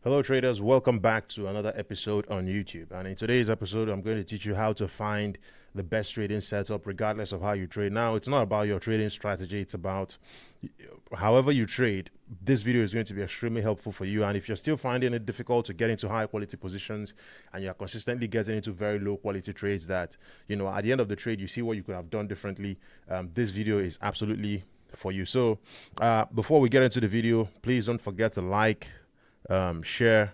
Hello traders, welcome back to another episode on YouTube. And in today's episode, I'm going to teach you how to find the best trading setup regardless of how you trade. Now, it's not about your trading strategy, it's about however you trade. This video is going to be extremely helpful for you. And if you're still finding it difficult to get into high quality positions and you're consistently getting into very low quality trades that, at the end of the trade, you see what you could have done differently, this video is absolutely for you. So before we get into the video, please don't forget to like, share,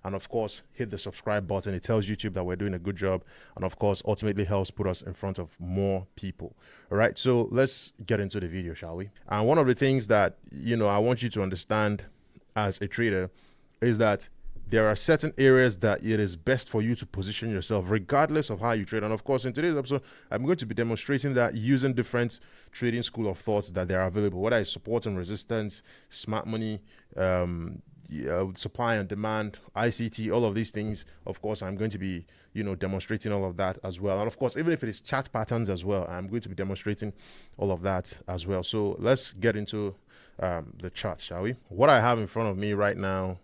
and of course hit the subscribe button. It tells YouTube that we're doing a good job, and of course ultimately helps put us in front of more people. All right, so let's get into the video, shall we? And one of the things that I want you to understand as a trader is that there are certain areas that it is best for you to position yourself regardless of how you trade. And of course, in today's episode, I'm going to be demonstrating that using different trading school of thoughts that they are available, whether it's support and resistance, smart money, supply and demand, ICT, all of these things. Of course, I'm going to be, demonstrating all of that as well. And of course, even if it is chart patterns as well, I'm going to be demonstrating all of that as well. So let's get into the chart, shall we? What I have in front of me right now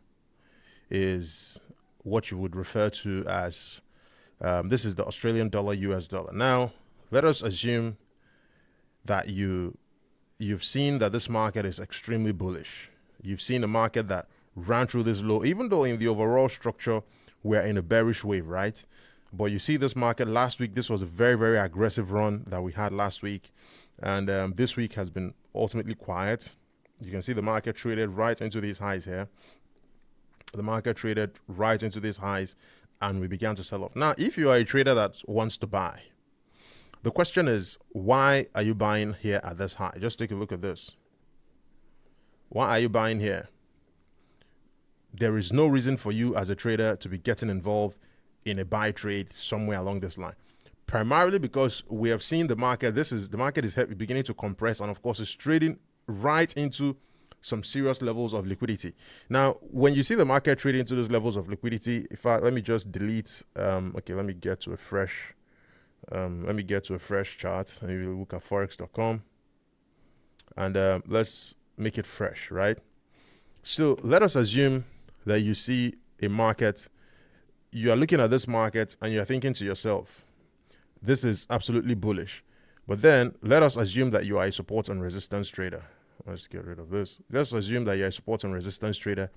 is what you would refer to as, this is the Australian dollar, US dollar. Now, let us assume that you've seen that this market is extremely bullish. You've seen a market that ran through this low, even though in the overall structure, we're in a bearish wave, right? But you see this market last week, this was a very, very aggressive run that we had last week. And this week has been ultimately quiet. You can see the market traded right into these highs here. The market traded right into these highs and we began to sell off. Now, if you are a trader that wants to buy, the question is, why are you buying here at this high? Just take a look at this. Why are you buying here? There is no reason for you as a trader to be getting involved in a buy trade somewhere along this line. Primarily because we have seen the market, the market is beginning to compress, and of course it's trading right into some serious levels of liquidity. Now, when you see the market trading into those levels of liquidity, let me just delete, okay, let me get to a fresh chart. Maybe look at forex.com and let's make it fresh, right? So let us assume that you see a market, you are looking at this market and you're thinking to yourself, this is absolutely bullish. But then let us assume that you are a support and resistance trader. Let's get rid of this. Let's assume that you're a support and resistance trader.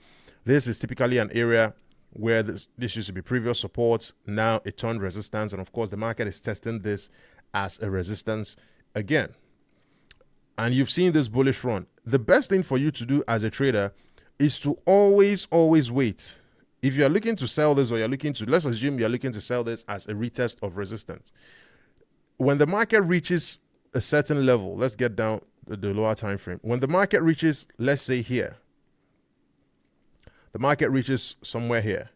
This is typically an area where this used to be previous supports. Now it turned resistance. And of course, the market is testing this as a resistance again. And you've seen this bullish run. The best thing for you to do as a trader is to always wait. If you're looking to sell this, or let's assume you're looking to sell this as a retest of resistance. When the market reaches a certain level, let's get down the lower time frame. When the market reaches, let's say here, the market reaches somewhere here,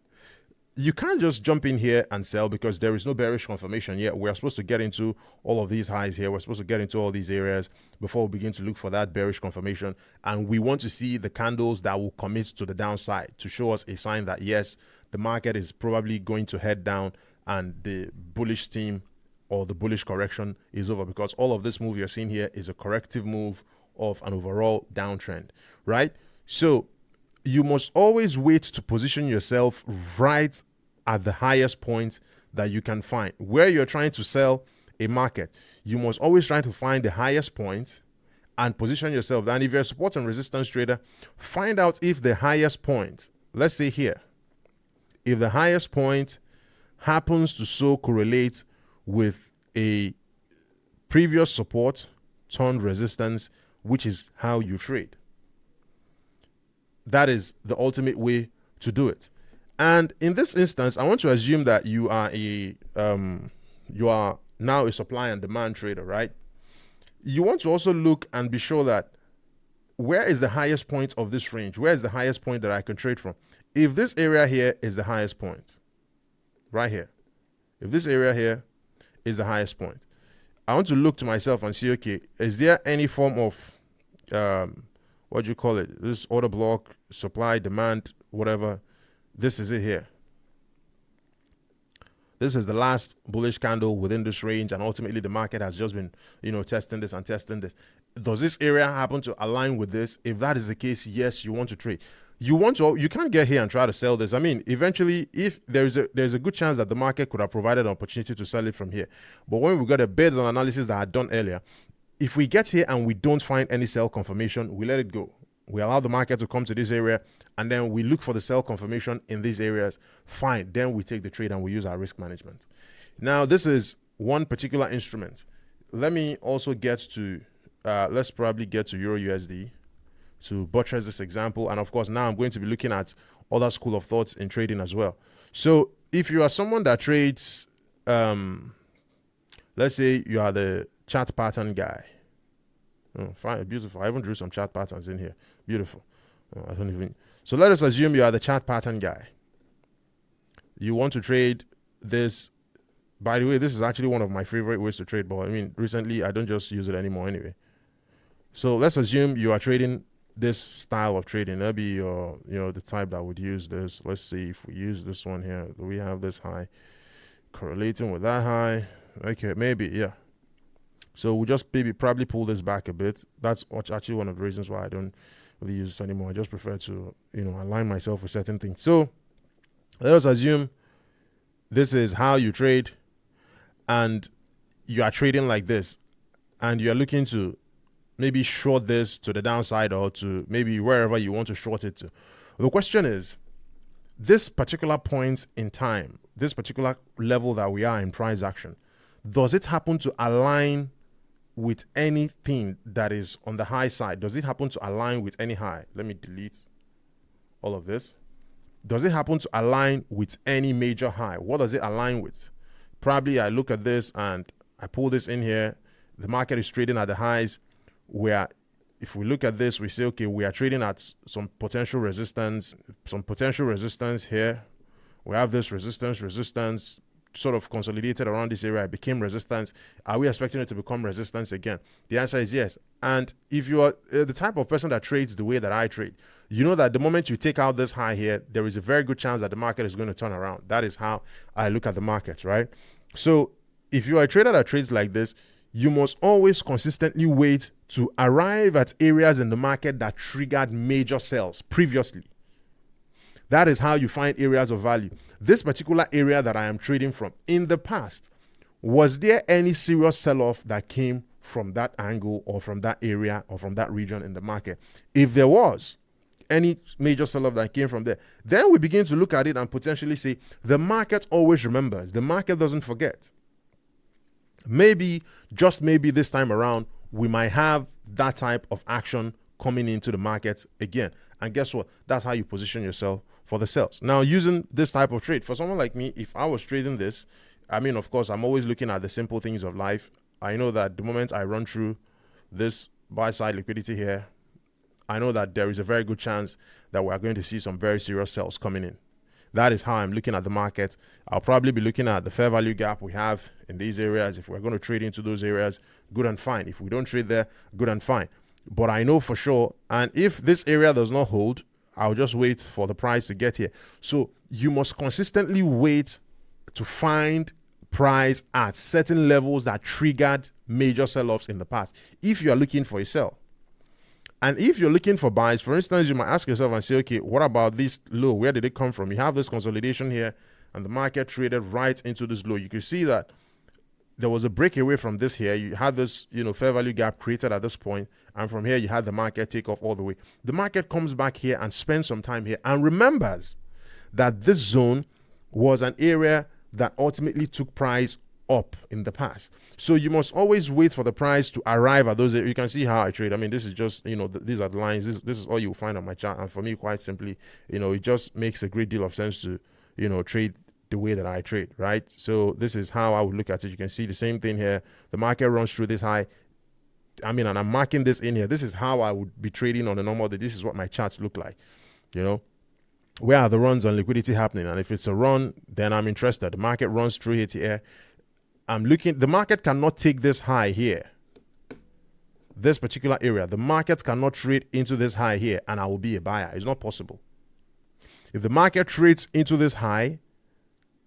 you can't just jump in here and sell because there is no bearish confirmation yet. We're supposed to get into all of these highs here. We're supposed to get into all these areas before we begin to look for that bearish confirmation. And we want to see the candles that will commit to the downside to show us a sign that, yes, the market is probably going to head down and the bullish steam or the bullish correction is over, because all of this move you're seeing here is a corrective move of an overall downtrend, right? So you must always wait to position yourself right at the highest point that you can find. Where you're trying to sell a market, you must always try to find the highest point and position yourself. And if you're a support and resistance trader, find out if the highest point, let's say here, if the highest point happens to so correlate with a previous support turned resistance, which is how you trade. That is the ultimate way to do it. And in this instance, I want to assume that you are now a supply and demand trader, right? You want to also look and be sure that where is the highest point of this range? Where is the highest point that I can trade from? If this area here is the highest point, right here, if this area here is the highest point, I want to look to myself and see, okay, is there any form of, what do you call it? This order block, supply, demand, whatever. This is it here. This is the last bullish candle within this range, and ultimately the market has just been, testing this and testing this. Does this area happen to align with this? If that is the case, yes, you want to trade. you can't get here and try to sell this. I mean, eventually, if there's a good chance that the market could have provided an opportunity to sell it from here. But when we got a based on analysis that I had done earlier, if we get here and we don't find any sell confirmation, we let it go. We allow the market to come to this area, and then we look for the sell confirmation in these areas. Fine, then we take the trade and we use our risk management. Now, this is one particular instrument. Let me also get to, let's probably get to Euro USD to buttress this example. And of course, now I'm going to be looking at other school of thoughts in trading as well. So if you are someone that trades, let's say you are the chart pattern guy. Oh, fine, beautiful. I even drew some chart patterns in here. Beautiful. I don't even. So let us assume you are the chart pattern guy. You want to trade this. By the way, this is actually one of my favorite ways to trade, but I mean, recently I don't just use it anymore anyway. So let's assume you are trading this style of trading. That'll be your, the type that would use this. Let's see if we use this one here. Do we have this high correlating with that high? Okay, maybe, yeah. So we'll just probably pull this back a bit. That's actually one of the reasons why I don't really use this anymore. I just prefer to, align myself with certain things. So let us assume this is how you trade, and you are trading like this, and you're looking to maybe short this to the downside or to maybe wherever you want to short it to. The question is, this particular point in time, this particular level that we are in price action, does it happen to align with anything that is on the high side? Does it happen to align with any high? Let me delete all of this. Does it happen to align with any major high? What does it align with? Probably I look at this and I pull this in here. The market is trading at the highs, where if we look at this, we say, okay, we are trading at some potential resistance here. We have this resistance sort of consolidated around this area. It became resistance. Are we expecting it to become resistance again? The answer is yes. And if you are the type of person that trades the way that I trade, you know that the moment you take out this high here, there is a very good chance that the market is going to turn around. That is how I look at the market, right? So if you are a trader that trades like this, you must always consistently wait to arrive at areas in the market that triggered major sells previously. That is how you find areas of value. This particular area that I am trading from, in the past, was there any serious sell-off that came from that angle or from that area or from that region in the market? If there was any major sell-off that came from there, then we begin to look at it and potentially say, the market always remembers. The market doesn't forget. Maybe, just maybe this time around, we might have that type of action coming into the market again. And guess what? That's how you position yourself for the sales. Now, using this type of trade, for someone like me, if I was trading this, I mean, of course, I'm always looking at the simple things of life. I know that the moment I run through this buy-side liquidity here, I know that there is a very good chance that we are going to see some very serious sales coming in. That is how I'm looking at the market. I'll probably be looking at the fair value gap we have in these areas. If we're going to trade into those areas, good and fine. If we don't trade there, good and fine. But I know for sure, and if this area does not hold, I'll just wait for the price to get here. So you must consistently wait to find price at certain levels that triggered major sell-offs in the past, if you are looking for a sell. And if you're looking for buys, for instance, you might ask yourself and say, okay, what about this low? Where did it come from? You have this consolidation here, and the market traded right into this low. You can see that there was a breakaway from this here. You had this, fair value gap created at this point, and from here you had the market take off all the way. The market comes back here and spends some time here and remembers that this zone was an area that ultimately took price up in the past. So you must always wait for the price to arrive at those. You can see how I trade. I mean, this is just, these are the lines. This is all you will find on my chart. And for me, quite simply, it just makes a great deal of sense to, trade the way that I trade, right? So this is how I would look at it. You can see the same thing here. The market runs through this high. I mean, and I'm marking this in here. This is how I would be trading on a normal day. This is what my charts look like, Where are the runs on liquidity happening? And if it's a run, then I'm interested. The market runs through here. I'm looking, the market cannot take this high here, this particular area. The market cannot trade into this high here and I will be a buyer. It's not possible. If the market trades into this high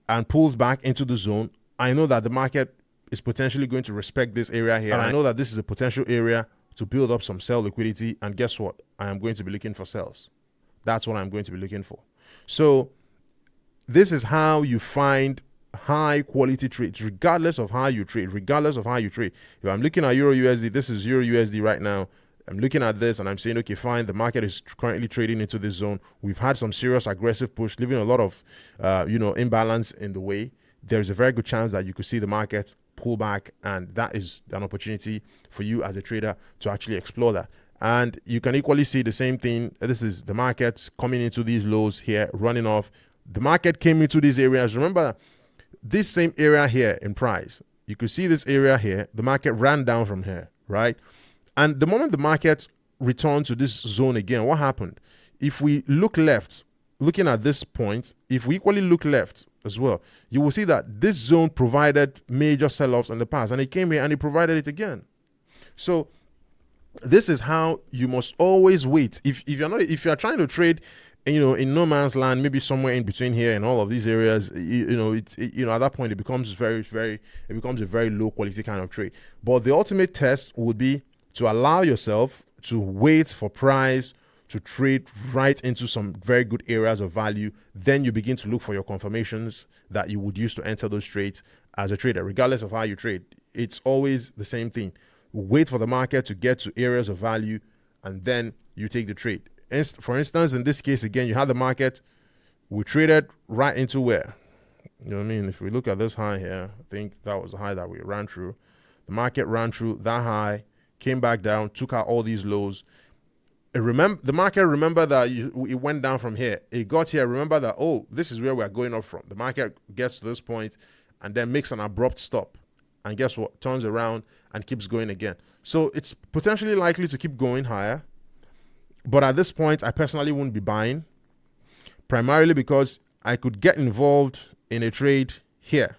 and pulls back into the zone, I know that the market is potentially going to respect this area here. And I know that this is a potential area to build up some sell liquidity. And guess what? I am going to be looking for sells. That's what I'm going to be looking for. So this is how you find high quality trades, regardless of how you trade. If I'm looking at Euro USD, this is Euro USD right now. I'm looking at this and I'm saying, okay, fine, the market is currently trading into this zone. We've had some serious aggressive push, leaving a lot of, imbalance in the way. There's a very good chance that you could see the market pull back, and that is an opportunity for you as a trader to actually explore that. And you can equally see the same thing. This is the market coming into these lows here, running off. The market came into these areas. Remember, this same area here in price, you could see this area here. The market ran down from here, right? And the moment the market returned to this zone again, what happened? If we look left, looking at this point, if we equally look left as well, you will see that this zone provided major sell-offs in the past, and it came here and it provided it again. So this is how you must always wait. If you're trying to trade, in no man's land, maybe somewhere in between here and all of these areas, at that point it becomes it becomes a very low quality kind of trade. But the ultimate test would be to allow yourself to wait for price to trade right into some very good areas of value. Then you begin to look for your confirmations that you would use to enter those trades as a trader, regardless of how you trade. It's always the same thing. Wait for the market to get to areas of value, and then you take the trade. For instance, in this case, again, you had the market. We traded right into where? You know what I mean? If we look at this high here, I think that was the high that we ran through. The market ran through that high, came back down, took out all these lows. The market, remember that it went down from here. It got here. Remember that, this is where we're going up from. The market gets to this point and then makes an abrupt stop. And guess what? Turns around and keeps going again. So it's potentially likely to keep going higher. But at this point, I personally wouldn't be buying, primarily because I could get involved in a trade here,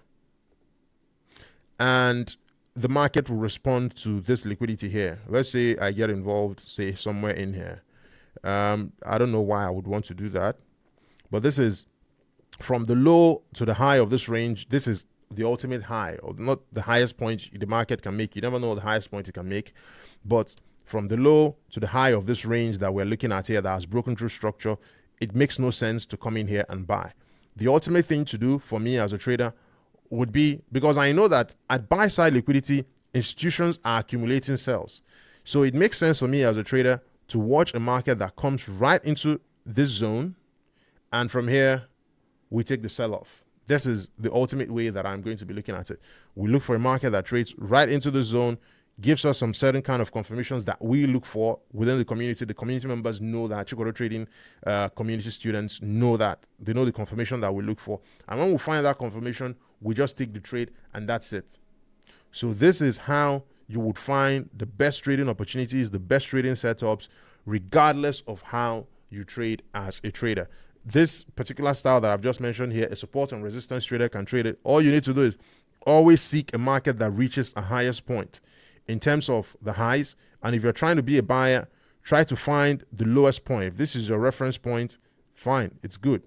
and the market will respond to this liquidity here. Let's say I get involved, say somewhere in here. I don't know why I would want to do that, but this is from the low to the high of this range. This is the ultimate high, or not the highest point the market can make. You never know the highest point it can make, but from the low to the high of this range that we're looking at here that has broken through structure, it makes no sense to come in here and buy. The ultimate thing to do for me as a trader would be, because I know that at buy side liquidity, institutions are accumulating sells. So it makes sense for me as a trader to watch a market that comes right into this zone, and from here, we take the sell-off. This is the ultimate way that I'm going to be looking at it. We look for a market that trades right into the zone, gives us some certain kind of confirmations that we look for within the community. The community members know that. Chikodo Trading community students know that. They know the confirmation that we look for. And when we find that confirmation, we just take the trade, and that's it. So this is how you would find the best trading opportunities, the best trading setups, regardless of how you trade as a trader. This particular style that I've just mentioned here, a support and resistance trader can trade it. All you need to do is always seek a market that reaches a highest point in terms of the highs. And if you're trying to be a buyer, try to find the lowest point. If this is your reference point, fine, it's good.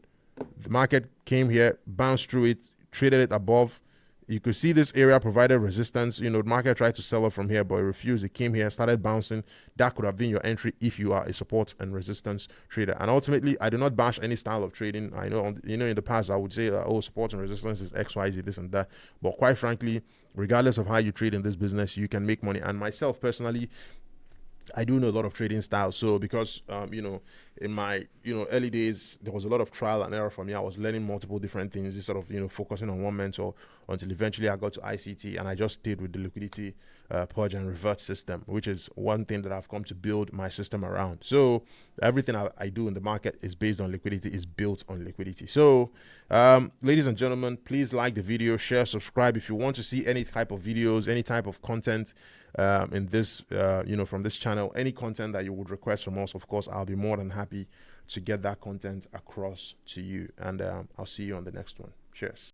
The market came here, bounced through it, traded it above. You could see this area provided resistance. The market tried to sell it from here, but it refused. It came here, started bouncing. That could have been your entry if you are a support and resistance trader. And ultimately, I do not bash any style of trading. I know, in the past, I would say that, support and resistance is X, Y, Z, this and that. But quite frankly, regardless of how you trade in this business, you can make money. And myself personally, I do know a lot of trading styles. So because, in my, early days, there was a lot of trial and error for me. I was learning multiple different things, just sort of, focusing on one mentor until eventually I got to ICT, and I just stayed with the liquidity purge and revert system, which is one thing that I've come to build my system around. So everything I do in the market is based on liquidity, is built on liquidity. So, ladies and gentlemen, please like the video, share, subscribe. If you want to see any type of videos, any type of content in this, from this channel, any content that you would request from us, of course, I'll be more than happy to get that content across to you. And I'll see you on the next one. Cheers.